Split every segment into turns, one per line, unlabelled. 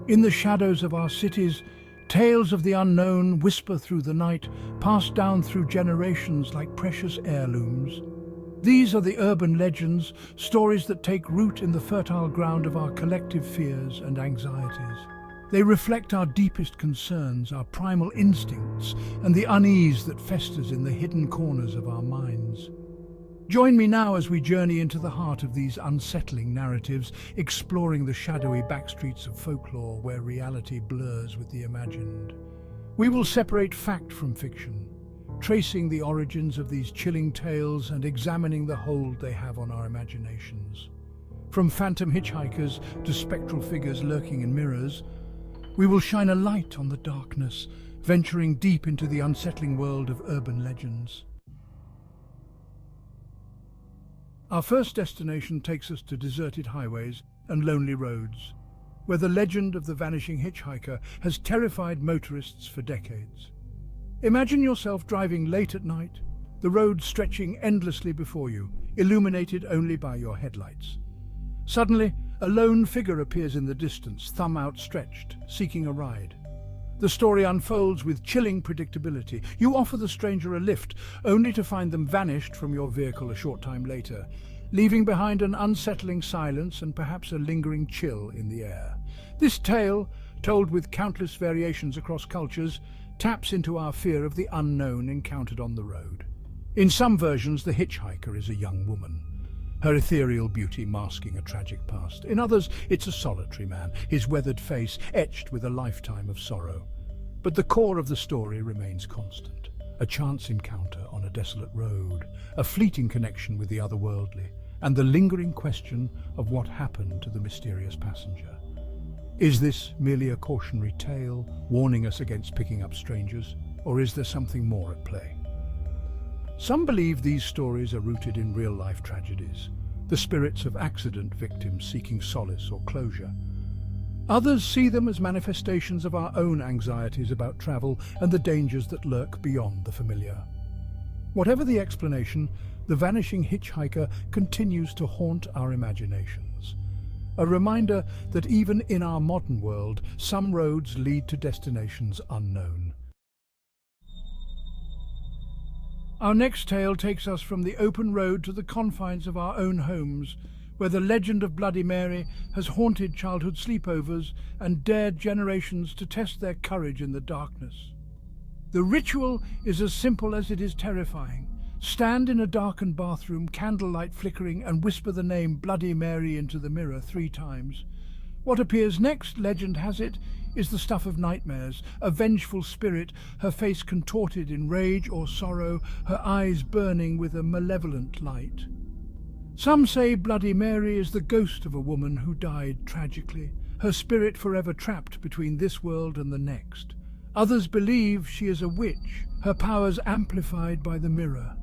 In the shadows of our cities, tales of the unknown whisper through the night, passed down through generations like precious heirlooms. These are the urban legends, stories that take root in the fertile ground of our collective fears and anxieties. They reflect our deepest concerns, our primal instincts, and the unease that festers in the hidden corners of our minds. Join me now as we journey into the heart of these unsettling narratives, exploring the shadowy backstreets of folklore where reality blurs with the imagined. We will separate fact from fiction, tracing the origins of these chilling tales and examining the hold they have on our imaginations. From phantom hitchhikers to spectral figures lurking in mirrors, we will shine a light on the darkness, venturing deep into the unsettling world of urban legends. Our first destination takes us to deserted highways and lonely roads, where the legend of the vanishing hitchhiker has terrified motorists for decades. Imagine yourself driving late at night, the road stretching endlessly before you, illuminated only by your headlights. Suddenly, a lone figure appears in the distance, thumb outstretched, seeking a ride. The story unfolds with chilling predictability. You offer the stranger a lift, only to find them vanished from your vehicle a short time later, leaving behind an unsettling silence and perhaps a lingering chill in the air. This tale, told with countless variations across cultures, taps into our fear of the unknown encountered on the road. In some versions, the hitchhiker is a young woman, her ethereal beauty masking a tragic past. In others, it's a solitary man, his weathered face etched with a lifetime of sorrow. But the core of the story remains constant. A chance encounter on a desolate road, a fleeting connection with the otherworldly, and the lingering question of what happened to the mysterious passenger. Is this merely a cautionary tale, warning us against picking up strangers, or is there something more at play? Some believe these stories are rooted in real-life tragedies, the spirits of accident victims seeking solace or closure. Others see them as manifestations of our own anxieties about travel and the dangers that lurk beyond the familiar. Whatever the explanation, the vanishing hitchhiker continues to haunt our imaginations. A reminder that even in our modern world, some roads lead to destinations unknown. Our next tale takes us from the open road to the confines of our own homes, where the legend of Bloody Mary has haunted childhood sleepovers and dared generations to test their courage in the darkness. The ritual is as simple as it is terrifying. Stand in a darkened bathroom, candlelight flickering, and whisper the name Bloody Mary into the mirror 3 times. What appears next, legend has it, is the stuff of nightmares, a vengeful spirit, her face contorted in rage or sorrow, her eyes burning with a malevolent light. Some say Bloody Mary is the ghost of a woman who died tragically, her spirit forever trapped between this world and the next. Others believe she is a witch, her powers amplified by the mirror.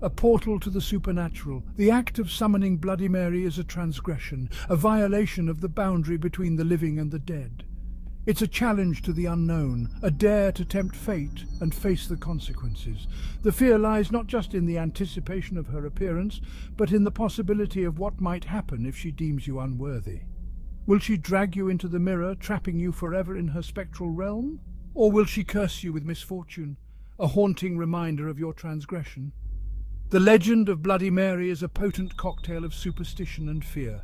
A portal to the supernatural. The act of summoning Bloody Mary is a transgression, a violation of the boundary between the living and the dead. It's a challenge to the unknown, a dare to tempt fate and face the consequences. The fear lies not just in the anticipation of her appearance, but in the possibility of what might happen if she deems you unworthy. Will she drag you into the mirror, trapping you forever in her spectral realm? Or will she curse you with misfortune, a haunting reminder of your transgression? The legend of Bloody Mary is a potent cocktail of superstition and fear,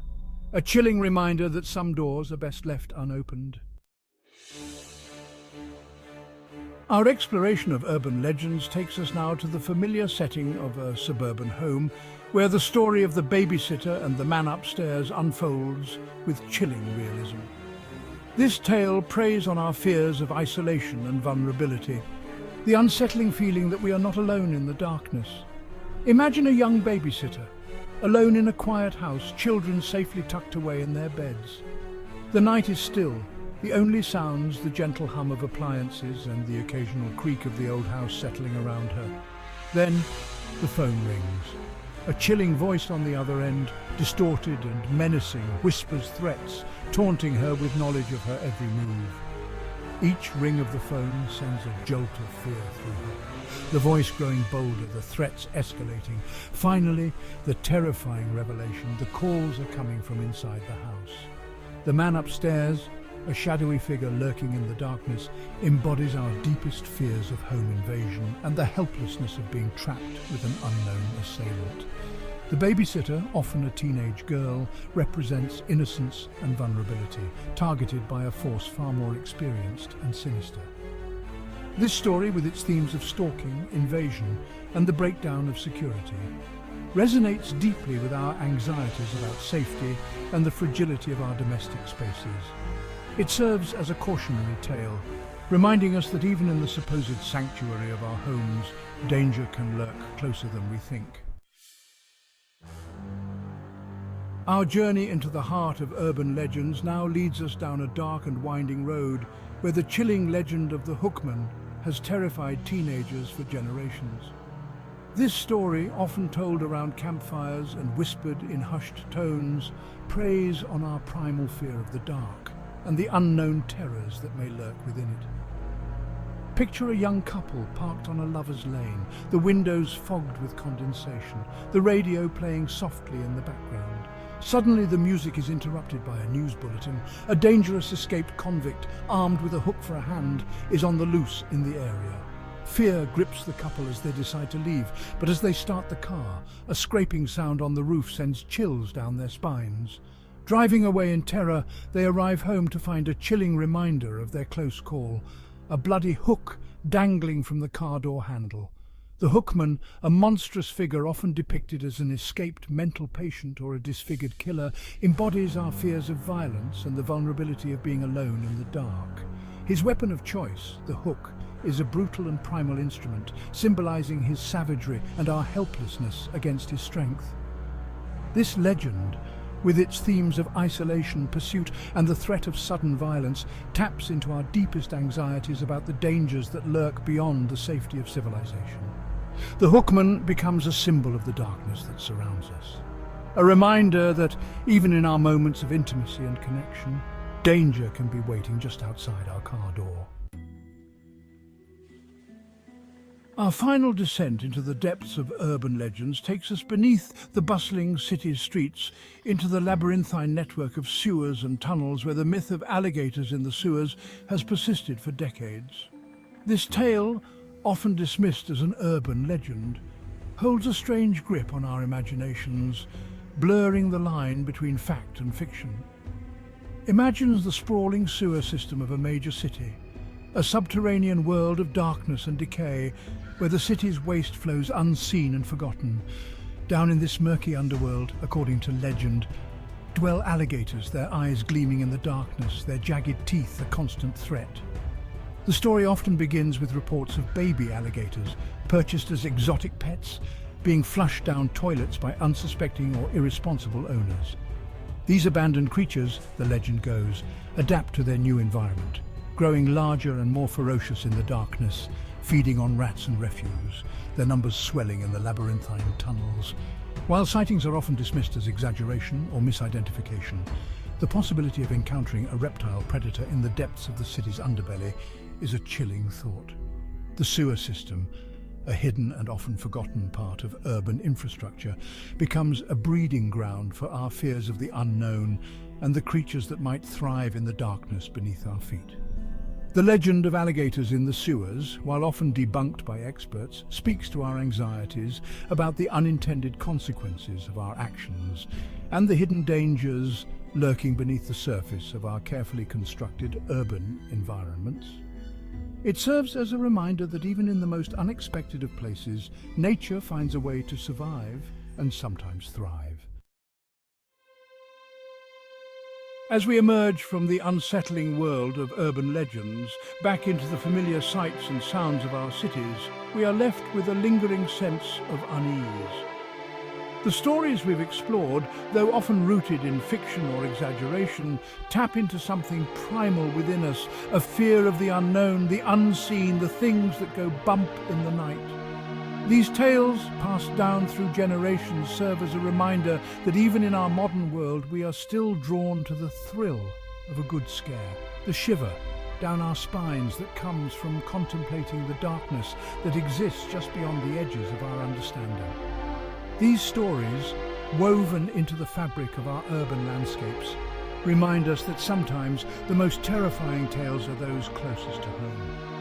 a chilling reminder that some doors are best left unopened. Our exploration of urban legends takes us now to the familiar setting of a suburban home, where the story of the babysitter and the man upstairs unfolds with chilling realism. This tale preys on our fears of isolation and vulnerability, the unsettling feeling that we are not alone in the darkness. Imagine a young babysitter, alone in a quiet house, children safely tucked away in their beds. The night is still, the only sounds the gentle hum of appliances and the occasional creak of the old house settling around her. Then the phone rings. A chilling voice on the other end, distorted and menacing, whispers threats, taunting her with knowledge of her every move. Each ring of the phone sends a jolt of fear through her, the voice growing bolder, the threats escalating. Finally, the terrifying revelation: the calls are coming from inside the house. The man upstairs, a shadowy figure lurking in the darkness, embodies our deepest fears of home invasion and the helplessness of being trapped with an unknown assailant. The babysitter, often a teenage girl, represents innocence and vulnerability, targeted by a force far more experienced and sinister. This story, with its themes of stalking, invasion, and the breakdown of security, resonates deeply with our anxieties about safety and the fragility of our domestic spaces. It serves as a cautionary tale, reminding us that even in the supposed sanctuary of our homes, danger can lurk closer than we think. Our journey into the heart of urban legends now leads us down a dark and winding road where the chilling legend of the Hookman has terrified teenagers for generations. This story, often told around campfires and whispered in hushed tones, preys on our primal fear of the dark and the unknown terrors that may lurk within it. Picture a young couple parked on a lover's lane, the windows fogged with condensation, the radio playing softly in the background. Suddenly the music is interrupted by a news bulletin. A dangerous escaped convict, armed with a hook for a hand, is on the loose in the area. Fear grips the couple as they decide to leave, but as they start the car, a scraping sound on the roof sends chills down their spines. Driving away in terror, they arrive home to find a chilling reminder of their close call, a bloody hook dangling from the car door handle. The Hookman, a monstrous figure often depicted as an escaped mental patient or a disfigured killer, embodies our fears of violence and the vulnerability of being alone in the dark. His weapon of choice, the hook, is a brutal and primal instrument, symbolizing his savagery and our helplessness against his strength. This legend, with its themes of isolation, pursuit, and the threat of sudden violence, taps into our deepest anxieties about the dangers that lurk beyond the safety of civilization. The Hookman becomes a symbol of the darkness that surrounds us, a reminder that even in our moments of intimacy and connection, danger can be waiting just outside our car door. Our final descent into the depths of urban legends takes us beneath the bustling city's streets into the labyrinthine network of sewers and tunnels where the myth of alligators in the sewers has persisted for decades. This tale, often dismissed as an urban legend, holds a strange grip on our imaginations, blurring the line between fact and fiction. Imagine the sprawling sewer system of a major city, a subterranean world of darkness and decay where the city's waste flows unseen and forgotten. Down in this murky underworld, according to legend, dwell alligators, their eyes gleaming in the darkness, their jagged teeth a constant threat. The story often begins with reports of baby alligators, purchased as exotic pets, being flushed down toilets by unsuspecting or irresponsible owners. These abandoned creatures, the legend goes, adapt to their new environment, growing larger and more ferocious in the darkness, feeding on rats and refuse, their numbers swelling in the labyrinthine tunnels. While sightings are often dismissed as exaggeration or misidentification, the possibility of encountering a reptile predator in the depths of the city's underbelly is a chilling thought. The sewer system, a hidden and often forgotten part of urban infrastructure, becomes a breeding ground for our fears of the unknown and the creatures that might thrive in the darkness beneath our feet. The legend of alligators in the sewers, while often debunked by experts, speaks to our anxieties about the unintended consequences of our actions and the hidden dangers lurking beneath the surface of our carefully constructed urban environments. It serves as a reminder that even in the most unexpected of places, nature finds a way to survive and sometimes thrive. As we emerge from the unsettling world of urban legends back into the familiar sights and sounds of our cities, we are left with a lingering sense of unease. The stories we've explored, though often rooted in fiction or exaggeration, tap into something primal within us, a fear of the unknown, the unseen, the things that go bump in the night. These tales, passed down through generations, serve as a reminder that even in our modern world we are still drawn to the thrill of a good scare, the shiver down our spines that comes from contemplating the darkness that exists just beyond the edges of our understanding. These stories, woven into the fabric of our urban landscapes, remind us that sometimes the most terrifying tales are those closest to home.